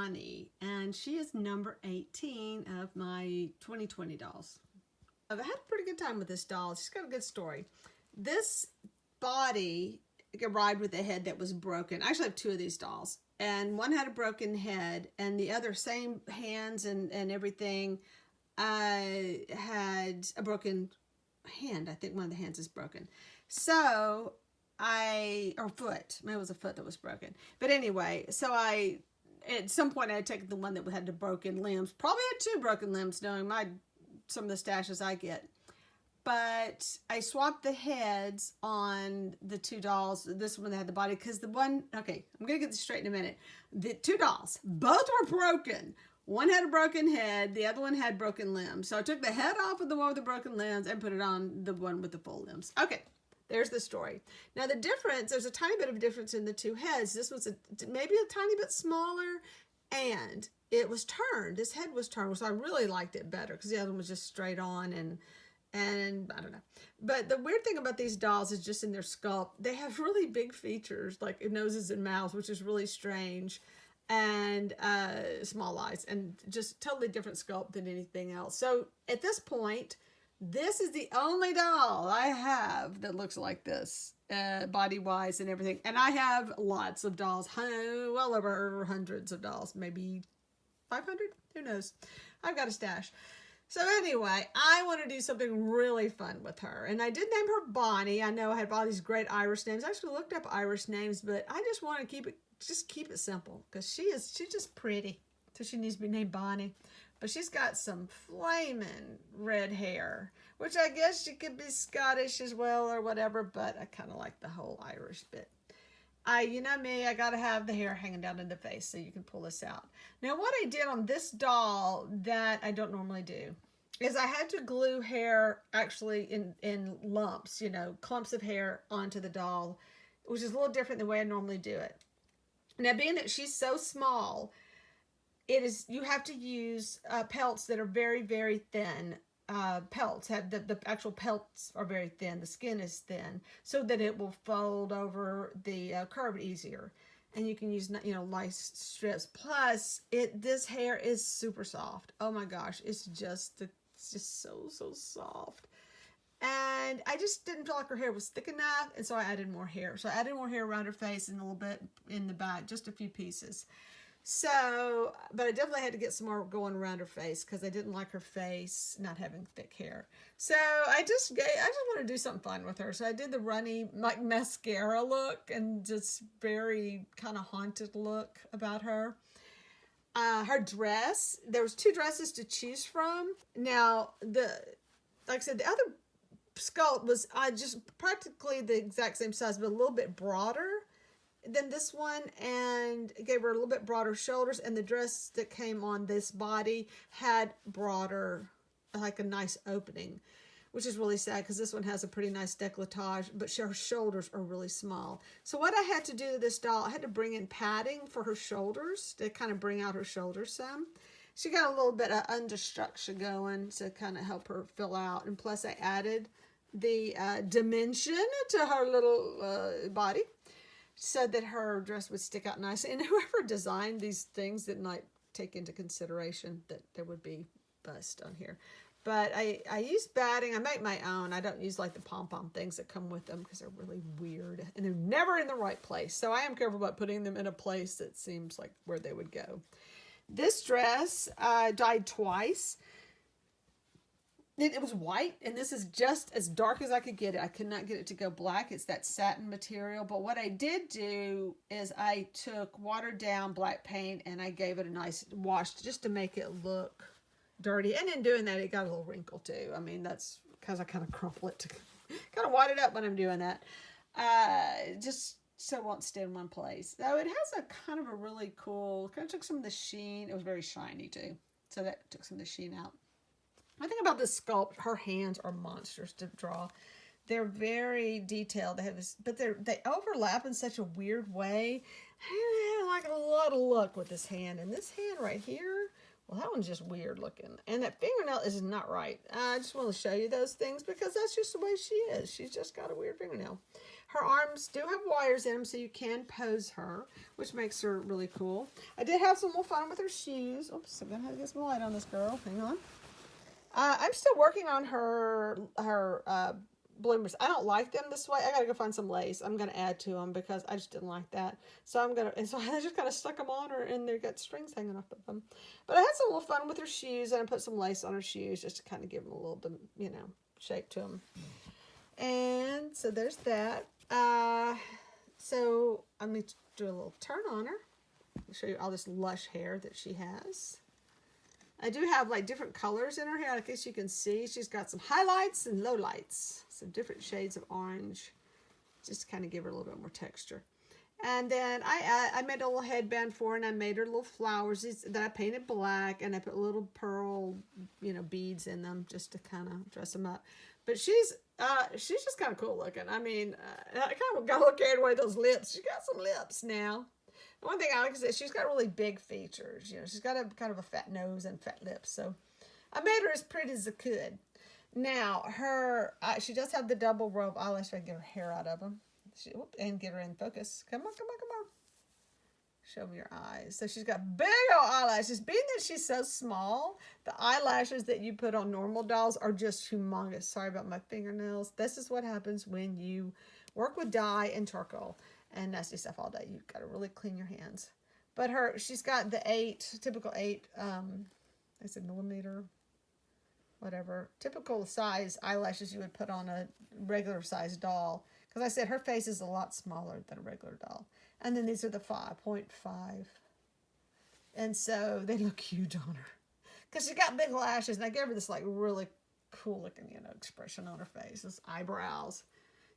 Bonnie, and she is number 18 of my 2020 dolls. I've had a pretty good time with this doll. She's got a good story. This body arrived with a head that was broken. I actually have two of these dolls, and one had a broken head, and the other, same hands and everything, had a broken hand. I think one of the hands is broken. So or foot, maybe it was a foot that was broken. But anyway, so at some point I had taken the one that had the broken limbs, probably had two broken limbs knowing some of the stashes I get. But I swapped the heads on the two dolls. This one that had the body, because the one, okay, I'm going to get this straight in a minute. The two dolls, both were broken. One had a broken head, the other one had broken limbs. So I took the head off of the one with the broken limbs and put it on the one with the full limbs. Okay, there's the story. Now the difference, there's a tiny bit of difference in the two heads. This was maybe a tiny bit smaller, and it was turned. This head was turned, so I really liked it better because the other one was just straight on, and I don't know. But the weird thing about these dolls is just in their sculpt, they have really big features like noses and mouths, which is really strange, and small eyes, and just totally different sculpt than anything else. So at this point, this is the only doll I have that looks like this, body-wise and everything. And I have lots of dolls, well over hundreds of dolls, maybe 500, who knows. I've got a stash. So anyway, I want to do something really fun with her. And I did name her Bonnie. I know I had all these great Irish names. I actually looked up Irish names, but I just want to keep it simple, because she's just pretty. So she needs to be named Bonnie. But she's got some flaming red hair, which I guess she could be Scottish as well or whatever, but I kind of like the whole Irish bit. You know me, I got to have the hair hanging down in the face so you can pull this out. Now, what I did on this doll that I don't normally do is I had to glue hair actually in lumps, clumps of hair onto the doll, which is a little different than the way I normally do it. Now, being that she's so small, you have to use pelts that are very, very thin. Pelts have the actual pelts are very thin. The skin is thin, so that it will fold over the curve easier. And you can use nice strips. Plus, this hair is super soft. Oh my gosh, it's just so soft. And I just didn't feel like her hair was thick enough, and so I added more hair. So I added more hair around her face and a little bit in the back, just a few pieces. So, but I definitely had to get some more going around her face because I didn't like her face not having thick hair. So I just want to do something fun with her. So I did the runny like mascara look and just very kind of haunted look about her. Her dress, there was two dresses to choose from. Now, like I said, the other sculpt was just practically the exact same size, but a little bit broader than this one, and gave her a little bit broader shoulders, and the dress that came on this body had broader, like a nice opening, which is really sad because this one has a pretty nice décolletage, but her shoulders are really small. So what I had to do to this doll, I had to bring in padding for her shoulders to kind of bring out her shoulders some. She got a little bit of understructure going to kind of help her fill out, and plus I added the dimension to her little body, so that her dress would stick out nicely. And whoever designed these things did not take into consideration that there would be bust on here. But I use batting. I make my own. I don't use like the pom-pom things that come with them because they're really weird. And they're never in the right place. So I am careful about putting them in a place that seems like where they would go. This dress dyed twice. It was white, and this is just as dark as I could get it. I could not get it to go black. It's that satin material. But what I did do is I took watered down black paint and I gave it a nice wash just to make it look dirty. And in doing that, it got a little wrinkle too. I mean, that's because I kind of crumple it to kind of wad it up when I'm doing that. Just so it won't stay in one place. Though it has a kind of a really cool, kind of took some of the sheen. It was very shiny too. So that took some of the sheen out. I think about this sculpt, her hands are monsters to draw. They're very detailed. They have this, but they overlap in such a weird way. I have like a lot of luck with this hand. And this hand right here, well, that one's just weird looking. And that fingernail is not right. I just want to show you those things because that's just the way she is. She's just got a weird fingernail. Her arms do have wires in them, so you can pose her, which makes her really cool. I did have some more fun with her shoes. Oops, I'm going to have to get some light on this girl. Hang on. I'm still working on her bloomers. I don't like them this way. I got to go find some lace. I'm going to add to them because I just didn't like that. So I just kind of stuck them on her, and they got strings hanging off of them. But I had some little fun with her shoes, and I put some lace on her shoes just to kind of give them a little bit, you know, shape to them. And so there's that. So I'm going to do a little turn on her. I'll show you all this lush hair that she has. I do have like different colors in her hair. I guess you can see she's got some highlights and lowlights, some different shades of orange, just to kind of give her a little bit more texture. And then I made a little headband for her, and I made her little flowers that I painted black, and I put little pearl, you know, beads in them just to kind of dress them up. But she's just kind of cool looking. I mean, I kind of got to look at away those lips. She's got some lips now. One thing I like is that she's got really big features. You know, she's got a kind of a fat nose and fat lips. So I made her as pretty as I could. Now, she does have the double row of eyelashes. If I can get her hair out of them. And get her in focus. Come on, come on, come on. Show me your eyes. So she's got big old eyelashes. Being that she's so small, the eyelashes that you put on normal dolls are just humongous. Sorry about my fingernails. This is what happens when you work with dye and charcoal and nasty stuff all day. You've got to really clean your hands. But she's got the typical 8, I said millimeter, whatever, typical size eyelashes you would put on a regular size doll. Because I said her face is a lot smaller than a regular doll. And then these are the 5.5. And so they look huge on her. Because she got big lashes. And I gave her this like really cool looking, you know, expression on her face. This eyebrows.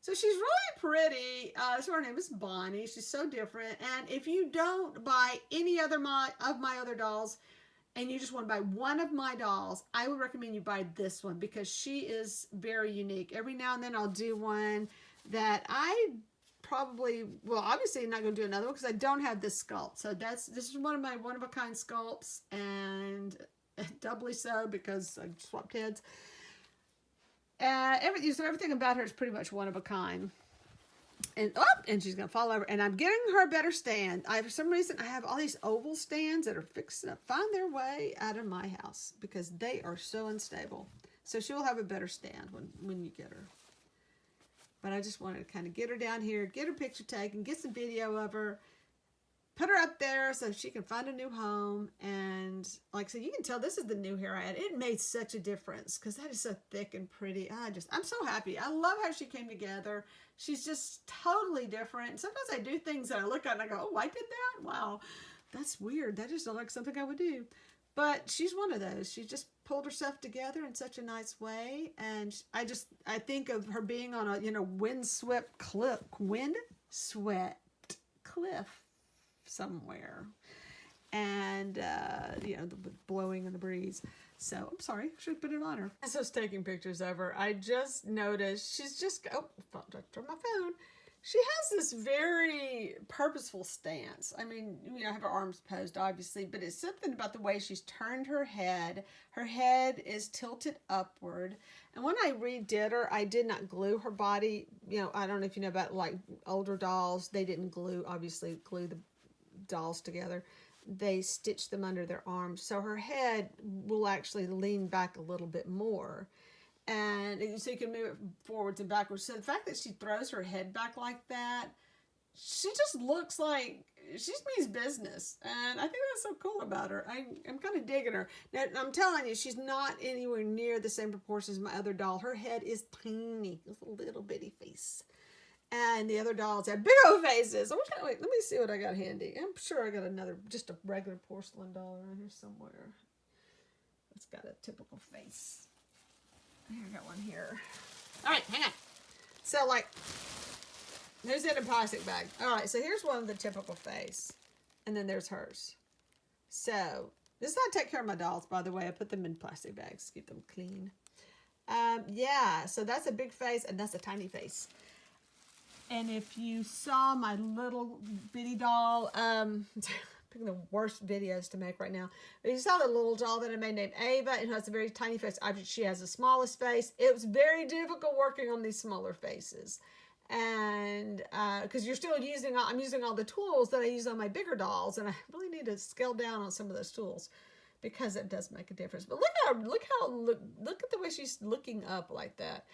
So she's really pretty. So her name is Bonnie. She's so different. And if you don't buy any other of my other dolls, and you just want to buy one of my dolls, I would recommend you buy this one because she is very unique. Every now and then I'll do one that I probably, well, obviously I'm not going to do another one because I don't have this sculpt. So this is one of my one-of-a-kind sculpts, and doubly so because I swapped heads. So everything about her is pretty much one of a kind. And she's going to fall over. And I'm getting her a better stand. For some reason, I have all these oval stands that are fixing to find their way out of my house because they are so unstable. So she will have a better stand when you get her. But I just wanted to kind of get her down here, get her picture taken, get some video of her, put her up there so she can find a new home. And like I said, you can tell this is the new hair I had. It made such a difference because that is so thick and pretty. I'm so happy. I love how she came together. She's just totally different. Sometimes I do things that I look at and I go, oh, I did that? Wow, that's weird. That just sounds like something I would do. But she's one of those. She just pulled herself together in such a nice way. And I think of her being on a, windswept cliff somewhere. And, the blowing in the breeze. So, I'm sorry, I should have put it on her. As I was taking pictures of her, I just noticed she's just, from my phone. She has this very purposeful stance. I mean, I have her arms posed, obviously, but it's something about the way she's turned her head. Her head is tilted upward. And when I redid her, I did not glue her body. I don't know if you know about, like, older dolls. They didn't glue the dolls together. They stitched them under their arms. So her head will actually lean back a little bit more. And so you can move it forwards and backwards. So the fact that she throws her head back like that, she just looks like she means business. And I think that's so cool about her. I'm kind of digging her. Now, I'm telling you, she's not anywhere near the same proportions as my other doll. Her head is tiny. It's a little bitty face. And the other dolls have big old faces. Wait, let me see what I got handy. I'm sure I got just a regular porcelain doll around here somewhere. It's got a typical face. I got one here. All right, hang on. So, there's it in a plastic bag. All right, so here's one of the typical face. And then there's hers. So, this is how I take care of my dolls, by the way. I put them in plastic bags, keep them clean. So that's a big face, and that's a tiny face. And if you saw my little bitty doll, picking the worst videos to make right now. But you saw the little doll that I made named Ava, and has a very tiny face. She has the smallest face. It was very difficult working on these smaller faces. And because you're still using, I'm using all the tools that I use on my bigger dolls, and I really need to scale down on some of those tools because it does make a difference. But look at the way she's looking up like that.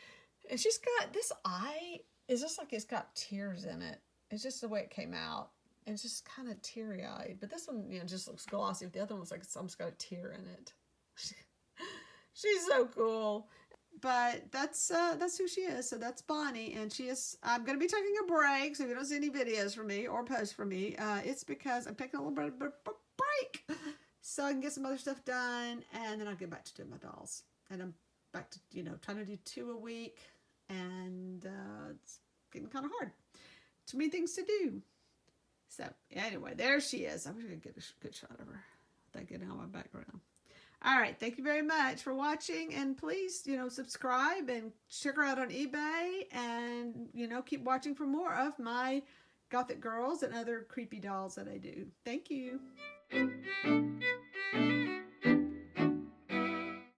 And she's got this eye is just like it's got tears in it. It's just the way it came out. And it's just kind of teary-eyed. But this one, you know, just looks glossy. The other one's like it's almost got a tear in it. She's so cool. But that's who she is. So that's Bonnie, and she is. I'm gonna be taking a break. So if you don't see any videos from me or posts from me, it's because I'm taking a little bit of a break so I can get some other stuff done, and then I'll get back to doing my dolls. And I'm back to trying to do 2 a week, and it's getting kind of hard. Too many things to do. So anyway, there she is. I wish I could get a good shot of her without getting on my background. All right, thank you very much for watching, and please, subscribe and check her out on eBay, and, keep watching for more of my Gothic girls and other creepy dolls that I do. Thank you.